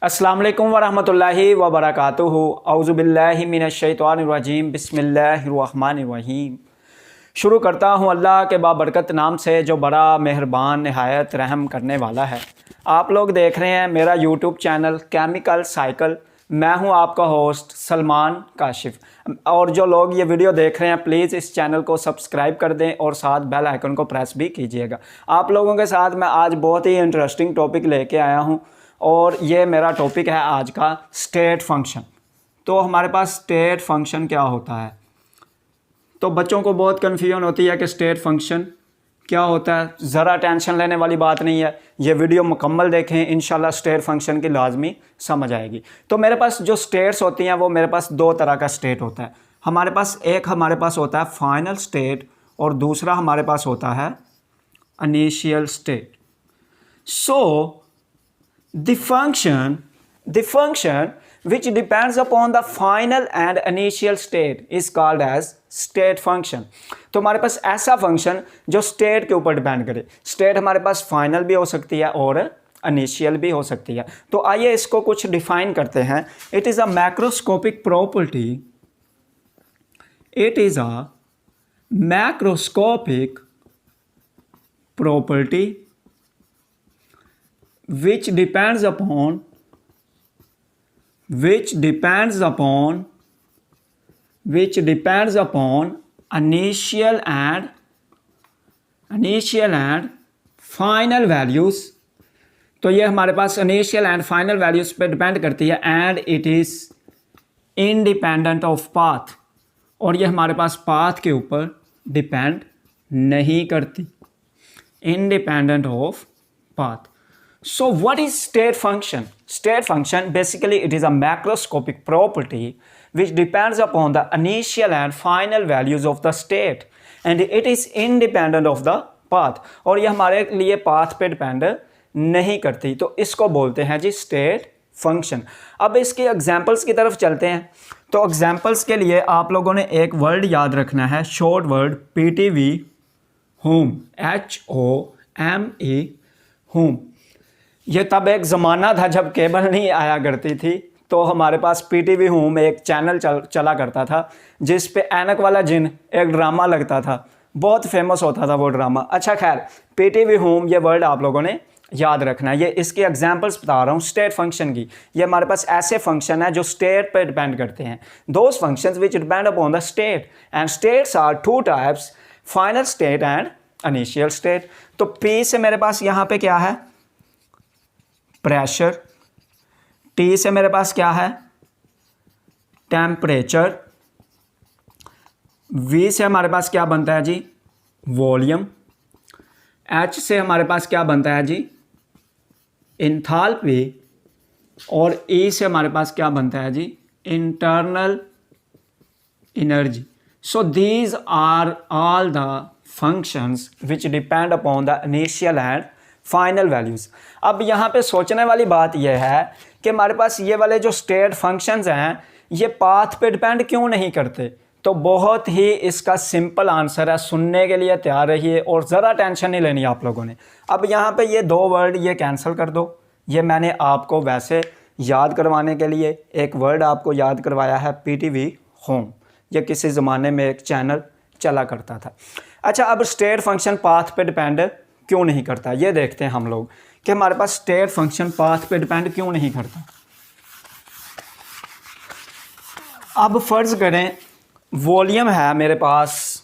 अस्सलाम वालेकुम वरहमतुल्लाहि वबरकातुहू औज़ु बिल्लाहि मिनश्शैतानिर रजीम बिस्मिल्लाहिर्रहमानिर्रहीम। शुरू करता हूँ अल्लाह के बाबरकत नाम से जो बड़ा मेहरबान नहायत रहम करने वाला है। आप लोग देख रहे हैं मेरा यूट्यूब चैनल केमिकल साइकिल। मैं हूं आपका होस्ट सलमान काशिफ। और जो लोग ये वीडियो देख रहे हैं प्लीज़ इस चैनल को सब्सक्राइब कर दें और साथ बेल आइकन को प्रेस भी कीजिएगा। आप लोगों के साथ मैं आज बहुत ही इंटरेस्टिंग टॉपिक लेके आया हूं और ये मेरा टॉपिक है आज का स्टेट फंक्शन। तो हमारे पास स्टेट फंक्शन क्या होता है, तो बच्चों को बहुत कन्फ्यूजन होती है कि स्टेट फंक्शन क्या होता है। ज़रा टेंशन लेने वाली बात नहीं है, ये वीडियो मुकम्मल देखें, इंशाल्लाह स्टेट फंक्शन की लाजमी समझ आएगी। तो मेरे पास जो स्टेट्स होती हैं वो मेरे पास दो तरह का स्टेट होता है। हमारे पास होता है फाइनल स्टेट और दूसरा हमारे पास होता है initial state. So the function which depends upon the final and initial state is called as state function। तो हमारे पास ऐसा फंक्शन जो स्टेट के ऊपर डिपेंड करे। स्टेट हमारे पास फाइनल भी हो सकती है और इनिशियल भी हो सकती है। तो आइए इसको कुछ डिफाइन करते हैं। It is a macroscopic property. It is a macroscopic property which depends upon initial and final values। तो ये हमारे पास इनिशियल एंड फाइनल वैल्यूज पे डिपेंड करती है and it is independent of path. और ये हमारे पास पाथ के ऊपर डिपेंड नहीं करती, independent of path. So what is state function? State function basically it is a macroscopic property which depends upon the initial and final values of the state and it is independent of the path। और ये हमारे लिए path पे depend नहीं करती, तो इसको बोलते हैं जी स्टेट फंक्शन। अब इसके एग्जांपल्स की तरफ चलते हैं। तो एग्जांपल्स के लिए आप लोगों ने एक वर्ड याद रखना है, short word PTV home, HOME home. ये तब एक ज़माना था जब केबल नहीं आया करती थी, तो हमारे पास PTV होम एक चैनल चला करता था जिस पे ऐनक वाला जिन एक ड्रामा लगता था, बहुत फेमस होता था वो ड्रामा। अच्छा खैर, PTV होम ये वर्ड आप लोगों ने याद रखना है। ये इसके एग्जांपल्स बता रहा हूँ स्टेट फंक्शन की। ये हमारे पास ऐसे फंक्शन है जो स्टेट पे डिपेंड करते हैं। Those functions which depend upon the state and states are two types, final state and initial state. तो P से मेरे पास यहाँ पे क्या है, प्रेशर। T से मेरे पास क्या है, टेम्परेचर। V से हमारे पास क्या बनता है जी, वॉल्यूम। H से हमारे पास क्या बनता है जी, एंथैल्पी। और E से हमारे पास क्या बनता है जी, internal energy. So these are all the functions which depend upon the initial and final values. अब यहाँ पे सोचने वाली बात यह है कि हमारे पास ये वाले जो स्टेट फंक्शंस हैं ये पाथ पे डिपेंड क्यों नहीं करते। तो बहुत ही इसका सिंपल आंसर है, सुनने के लिए तैयार रहिए और ज़रा टेंशन नहीं लेनी आप लोगों ने। अब यहाँ पे ये दो वर्ड ये कैंसिल कर दो। ये मैंने आपको वैसे याद करवाने के लिए एक वर्ड आपको याद करवाया है, PTV होम। ये किसी ज़माने में एक चैनल चला करता था। अच्छा, अब स्टेट फंक्शन पाथ पे डिपेंड क्यों नहीं करता, ये देखते हैं हम लोग कि हमारे पास स्टेट फंक्शन पाथ पे डिपेंड क्यों नहीं करता। अब फर्ज करें वॉल्यूम है मेरे पास,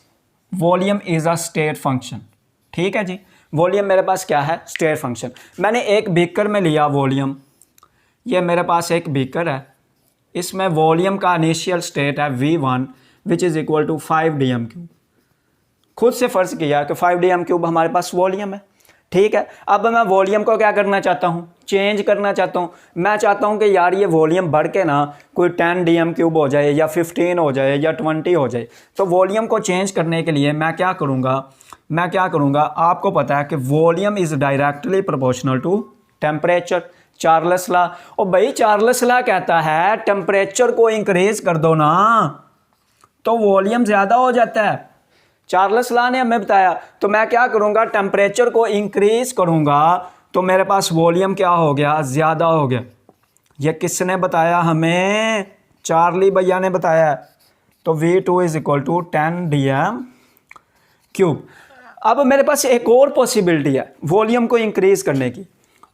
volume is a state function. ठीक है जी, वॉल्यूम मेरे पास क्या है, स्टेट फंक्शन। मैंने एक बीकर में लिया वॉल्यूम, ये मेरे पास एक बीकर है, इसमें वॉल्यूम का इनिशियल स्टेट है V1 which is equal to 5dm³। खुद से फ़र्ज़ किया कि 5dm³ हमारे पास वॉल्यूम है। ठीक है, अब मैं वॉल्यूम को क्या करना चाहता हूँ, चेंज करना चाहता हूँ। मैं चाहता हूँ कि यार ये वॉल्यूम बढ़ के ना कोई 10dm³ हो जाए या 15 हो जाए या 20 हो जाए। तो वॉल्यूम को चेंज करने के लिए मैं क्या करूँगा, आपको पता है कि volume is directly proportional to temperature, Charles law. और भाई चार्ल्स लॉ कहता है टेम्परेचर को इंक्रीज कर दो ना तो वॉल्यूम ज़्यादा हो जाता है। चार्ल्स लॉ ने हमें बताया। तो मैं क्या करूँगा, टेम्परेचर को इंक्रीज करूँगा तो मेरे पास वॉल्यूम क्या हो गया, ज़्यादा हो गया। ये किसने बताया हमें? चार्ली भैया ने बताया। तो V2 is equal to 10 dm cube. अब मेरे पास एक और पॉसिबिलिटी है वॉल्यूम को इंक्रीज करने की।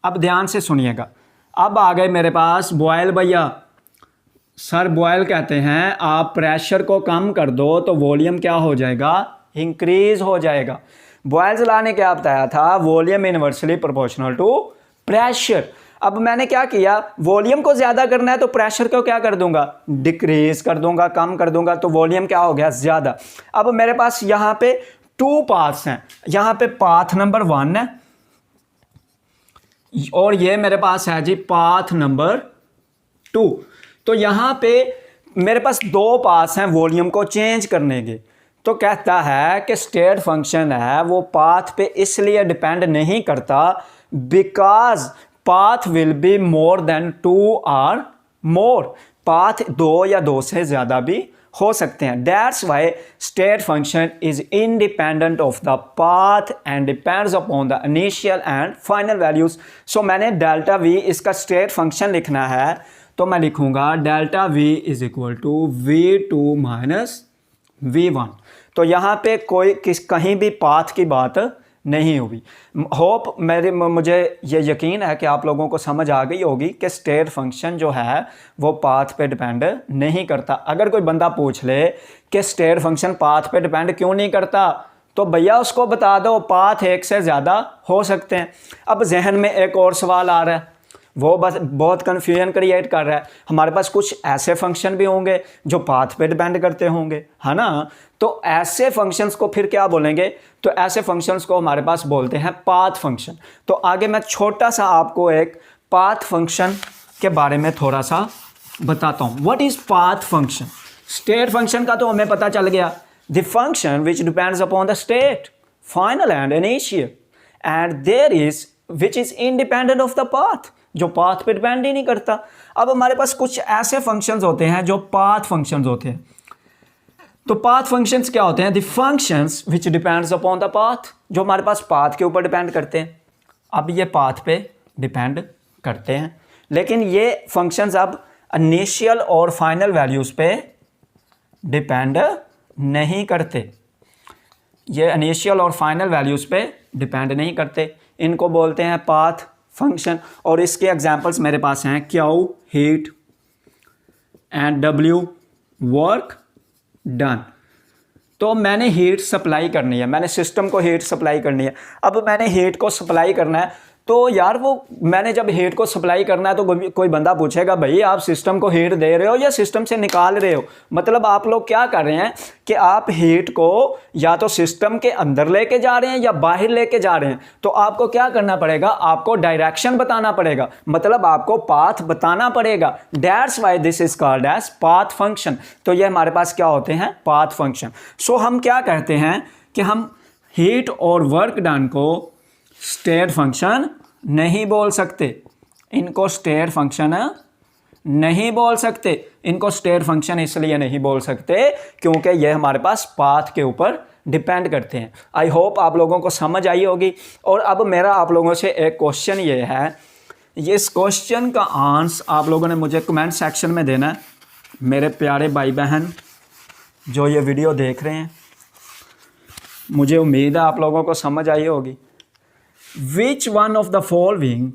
अब ध्यान से सुनिएगा। अब आ गए मेरे पास बॉयल भैया। सर बॉयल कहते हैं आप प्रेशर को कम कर दो तो वॉल्यूम क्या हो जाएगा? इंक्रीज हो जाएगा। बॉयल्स लॉ ने क्या बताया था? Volume inversely proportional to pressure. अब मैंने क्या किया? वॉल्यूम को ज़्यादा करना है तो प्रेशर को क्या कर दूंगा? डिक्रीज कर दूंगा, कम कर दूंगा, तो वॉल्यूम क्या हो गया? ज़्यादा। अब मेरे पास यहाँ पे 2 पाथ्स हैं। यहाँ पे पाथ नंबर 1 है और ये मेरे पास है जी पाथ नंबर 2। तो यहाँ पे मेरे पास 2 पाथ्स हैं वॉल्यूम को चेंज करने के। तो कहता है कि स्टेट फंक्शन है वो पाथ पे इसलिए डिपेंड नहीं करता because path will be more than 2 और मोर। पाथ 2 या 2 से ज़्यादा भी हो सकते हैं। That's why state function is independent of the path and depends upon the initial and final values. So मैंने डेल्टा वी इसका स्टेट फंक्शन लिखना है तो मैं लिखूंगा delta V is equal to V2 minus V1। तो यहाँ पे कोई कहीं भी पाथ की बात नहीं हुई। होप मुझे ये यकीन है कि आप लोगों को समझ आ गई होगी कि स्टेट फंक्शन जो है वो पाथ पे डिपेंड नहीं करता। अगर कोई बंदा पूछ ले कि स्टेट फंक्शन पाथ पे डिपेंड क्यों नहीं करता तो भैया उसको बता दो पाथ एक से ज़्यादा हो सकते हैं। अब जहन में एक और सवाल आ रहा है, वो बस बहुत कन्फ्यूजन क्रिएट कर रहा है। हमारे पास कुछ ऐसे फंक्शन भी होंगे जो पाथ पे डिपेंड करते होंगे, है ना? तो ऐसे फंक्शंस को फिर क्या बोलेंगे? तो ऐसे फंक्शंस को हमारे पास बोलते हैं पाथ फंक्शन। तो आगे मैं छोटा सा आपको एक पाथ फंक्शन के बारे में थोड़ा सा बताता हूँ। What is path function? State function का तो हमें पता चल गया, the function which depends upon the state final and initial and there is which is independent of the path, जो पाथ पे डिपेंड ही नहीं करता। अब हमारे पास कुछ ऐसे फंक्शंस होते हैं जो पाथ फंक्शंस होते हैं। तो पाथ फंक्शंस क्या होते हैं? The functions which depends upon the path, जो हमारे पास पाथ के ऊपर डिपेंड करते हैं। अब ये पाथ पे डिपेंड करते हैं, लेकिन ये फंक्शंस अब इनिशियल और फाइनल वैल्यूज पे डिपेंड नहीं करते। ये इनिशियल और फाइनल वैल्यूज पे डिपेंड नहीं करते। इनको बोलते हैं पाथ फंक्शन। और इसके एग्जांपल्स मेरे पास हैं Q heat and W work done. तो मैंने हीट सप्लाई करनी है, मैंने सिस्टम को हीट सप्लाई करनी है। अब मैंने हीट को सप्लाई करना है तो यार वो मैंने जब हीट को सप्लाई करना है तो कोई बंदा पूछेगा भाई आप सिस्टम को हीट दे रहे हो या सिस्टम से निकाल रहे हो? मतलब आप लोग क्या कर रहे हैं कि आप हीट को या तो सिस्टम के अंदर लेके जा रहे हैं या बाहर लेके जा रहे हैं। तो आपको क्या करना पड़ेगा? आपको डायरेक्शन बताना पड़ेगा, मतलब आपको पाथ बताना पड़ेगा। That's why this is called as path function. तो ये हमारे पास क्या होते हैं? Path function. सो हम क्या कहते हैं कि हम हीट और वर्क डन को स्टेट फंक्शन नहीं बोल सकते। इनको स्टेट फंक्शन नहीं बोल सकते। इनको स्टेट फंक्शन इसलिए नहीं बोल सकते क्योंकि ये हमारे पास पाथ के ऊपर डिपेंड करते हैं। आई होप आप लोगों को समझ आई होगी। और अब मेरा आप लोगों से एक क्वेश्चन ये है, इस क्वेश्चन का आंसर आप लोगों ने मुझे कमेंट सेक्शन में देना है। मेरे प्यारे भाई बहन जो ये वीडियो देख रहे हैं, मुझे उम्मीद है आप लोगों को समझ आई होगी। Which one of the following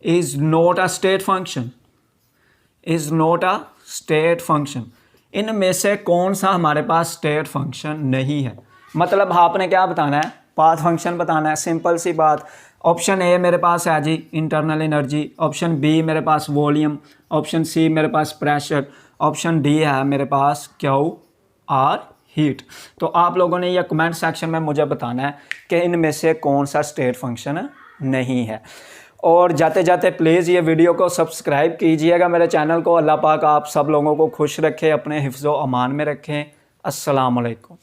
is not a state function? Is not a state function? इनमें से कौन सा हमारे पास स्टेट फंक्शन नहीं है? मतलब आपने क्या बताना है? पाथ फंक्शन बताना है। सिंपल सी बात। ऑप्शन ए मेरे पास है जी इंटरनल एनर्जी, ऑप्शन बी मेरे पास वॉल्यूम, ऑप्शन सी मेरे पास प्रेशर, ऑप्शन डी है मेरे पास क्यू और हीट। तो आप लोगों ने यह कमेंट सेक्शन में मुझे बताना है कि इनमें से कौन सा स्टेट फंक्शन नहीं है। और जाते जाते प्लीज़ ये वीडियो को सब्सक्राइब कीजिएगा मेरे चैनल को। अल्लाह पाक आप सब लोगों को खुश रखे, अपने हिफ्ज़ व अमान में रखें। अस्सलाम वालेकुम।